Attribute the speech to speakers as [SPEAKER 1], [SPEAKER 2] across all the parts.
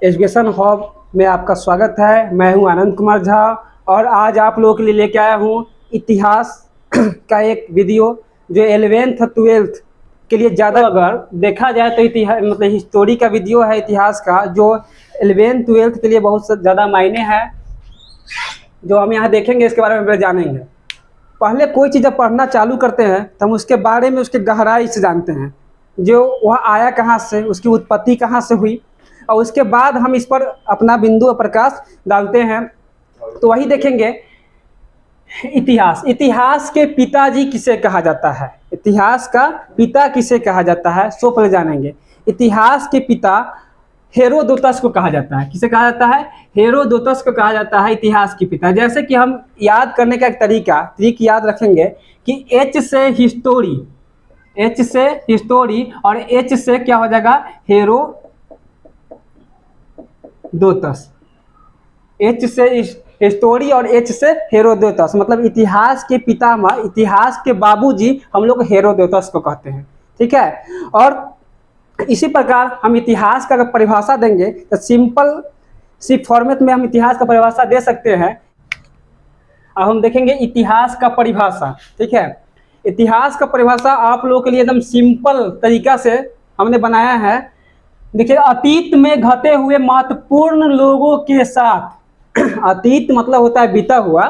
[SPEAKER 1] Education hub में आपका स्वागत है। मैं हूं आनंद कुमार झा और आज आप लोगों के लिए लेके आया हूं इतिहास का एक वीडियो जो 11th 12th के लिए ज़्यादा अगर देखा जाए तो इतिहास मतलब हिस्टोरी का वीडियो है इतिहास का, जो 11th 12th के लिए बहुत ज़्यादा मायने है, जो हम यहाँ देखेंगे इसके बारे में जानेंगे। पहले कोई चीज़ जब पढ़ना चालू करते हैं तो हम उसके बारे में उसके गहराई से जानते हैं, जो वह आया कहाँ से, उसकी उत्पत्ति कहाँ से हुई, और उसके बाद हम इस पर अपना बिंदु और प्रकाश डालते हैं। तो वही देखेंगे इतिहास। इतिहास के पिताजी किसे कहा जाता है, इतिहास का पिता किसे कहा जाता है, सो पहले जानेंगे। इतिहास के पिता हेरोदोतस को कहा जाता है। किसे कहा जाता है? हेरोदोतस को कहा जाता है इतिहास के पिता। जैसे कि हम याद करने का एक ट्रिक याद रखेंगे कि एच से हिस्टोरी, एच से हिस्टोरी और एच से क्या हो जाएगा, हेरोदोतस। एच से हिस्टोरी और एच से हेरोदोतस, मतलब इतिहास के पितामह, इतिहास के बाबूजी हम लोग हेरोदोतस को कहते हैं। ठीक है। और इसी प्रकार हम इतिहास का अगर परिभाषा देंगे तो सिंपल सी फॉर्मेट में हम इतिहास का परिभाषा दे सकते हैं। अब हम देखेंगे इतिहास का परिभाषा। ठीक है। इतिहास का परिभाषा आप लोगों के लिए एकदम सिंपल तरीका से हमने बनाया है। देखिए, अतीत में घटे हुए महत्वपूर्ण लोगों के साथ, अतीत मतलब होता है बीता हुआ,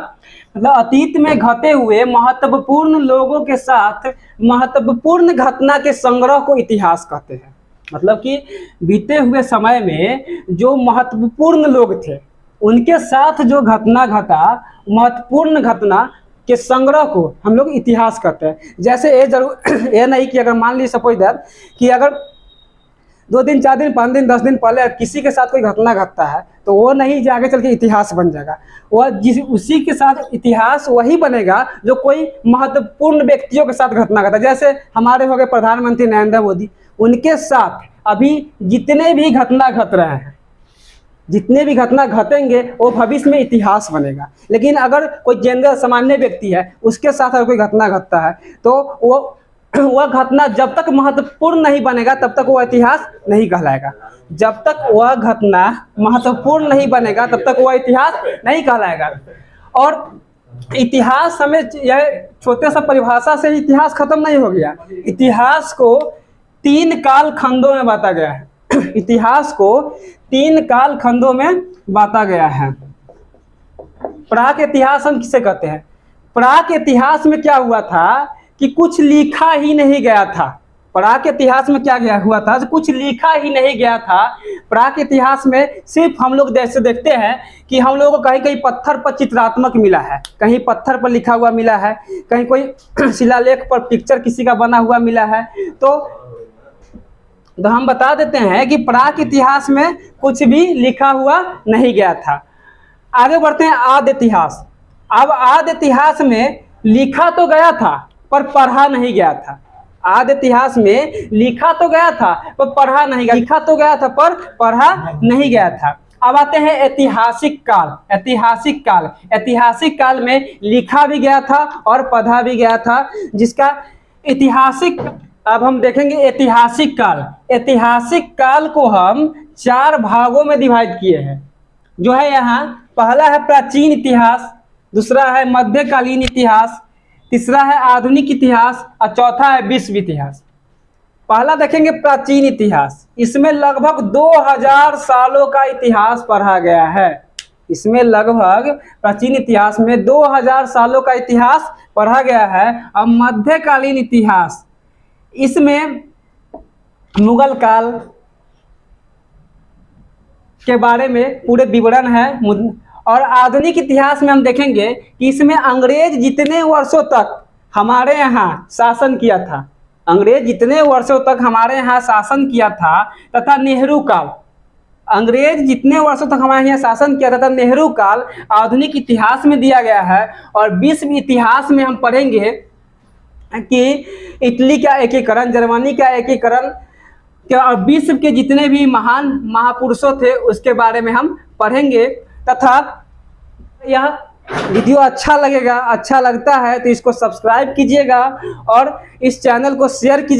[SPEAKER 1] मतलब अतीत में घटे हुए महत्वपूर्ण लोगों के साथ महत्वपूर्ण घटना के संग्रह को इतिहास कहते हैं। मतलब कि बीते हुए समय में जो महत्वपूर्ण लोग थे उनके साथ जो घटना घटा, महत्वपूर्ण घटना के संग्रह को हम लोग इतिहास कहते हैं। जैसे ये नहीं कि अगर मान लीजिए सपोज दैट कि अगर 2 दिन 4 दिन 5 दिन 10 दिन पहले किसी के साथ कोई घटना घटता है तो वो नहीं जो आगे चल के इतिहास बन जाएगा। वह उसी के साथ इतिहास वही बनेगा जो कोई महत्वपूर्ण व्यक्तियों के साथ घटना घटा। जैसे हमारे हो गए प्रधानमंत्री नरेंद्र मोदी, उनके साथ अभी जितने भी घटना घट रहे हैं, जितने भी घटना घटेंगे वो भविष्य में इतिहास बनेगा। लेकिन अगर कोई जनरल सामान्य व्यक्ति है उसके साथ अगर कोई घटना घटता है तो वह घटना जब तक महत्वपूर्ण नहीं बनेगा तब तक वह इतिहास नहीं कहलाएगा। जब तक वह घटना महत्वपूर्ण नहीं बनेगा तब तक वह इतिहास नहीं कहलाएगा। और इतिहास हमें यह छोटे सा परिभाषा से इतिहास खत्म नहीं हो गया। इतिहास को 3 काल खंडों में बांटा गया है। इतिहास को 3 काल खंडों में बांटा गया है। प्राक इतिहास हम किसे कहते हैं? प्राक इतिहास में क्या हुआ था कि कुछ लिखा ही नहीं गया था। प्राक इतिहास में क्या हुआ था, कुछ लिखा ही नहीं गया था। प्राक इतिहास में सिर्फ हम लोग जैसे देखते हैं कि हम लोगों को कहीं कहीं पत्थर पर चित्रात्मक मिला है, कहीं पत्थर पर लिखा हुआ मिला है, कहीं कोई शिलालेख पर पिक्चर किसी का बना हुआ मिला है। तो हम बता देते हैं कि प्राक इतिहास में कुछ भी लिखा हुआ नहीं गया था। आगे बढ़ते हैं आदि इतिहास। अब आदि इतिहास में लिखा तो गया था पर पढ़ा नहीं गया था। आदि इतिहास में लिखा तो गया था पर पढ़ा नहीं गया, लिखा तो गया था पर पढ़ा नहीं गया था। अब आते हैं ऐतिहासिक काल। ऐतिहासिक काल, ऐतिहासिक काल में लिखा भी गया था और पढ़ा भी गया था, जिसका ऐतिहासिक। अब हम देखेंगे ऐतिहासिक काल। ऐतिहासिक काल को हम 4 भागों में डिवाइड किए हैं, जो है यहाँ। पहला है प्राचीन इतिहास, दूसरा है मध्यकालीन इतिहास, तीसरा है आधुनिक इतिहास और चौथा है विश्व इतिहास। पहला देखेंगे प्राचीन इतिहास। इसमें लगभग 2000 सालों का इतिहास पढ़ा गया है। इसमें लगभग प्राचीन इतिहास में 2000 सालों का इतिहास पढ़ा गया है। अब मध्यकालीन इतिहास, इसमें मुगल काल के बारे में पूरे विवरण है। और आधुनिक इतिहास में हम देखेंगे कि इसमें अंग्रेज जितने वर्षों तक हमारे यहाँ शासन किया था, अंग्रेज जितने वर्षों तक हमारे यहाँ शासन किया था, तथा नेहरू काल, अंग्रेज जितने वर्षों तक हमारे यहाँ शासन किया था, तथा नेहरू काल आधुनिक इतिहास में दिया गया है। और विश्व इतिहास में हम पढ़ेंगे कि इटली का एकीकरण, जर्मनी का एकीकरण, और विश्व के जितने भी महान महापुरुषों थे उसके बारे में हम पढ़ेंगे। तथा यह वीडियो अच्छा लगेगा, अच्छा लगता है तो इसको सब्सक्राइब कीजिएगा और इस चैनल को शेयर कीजिए।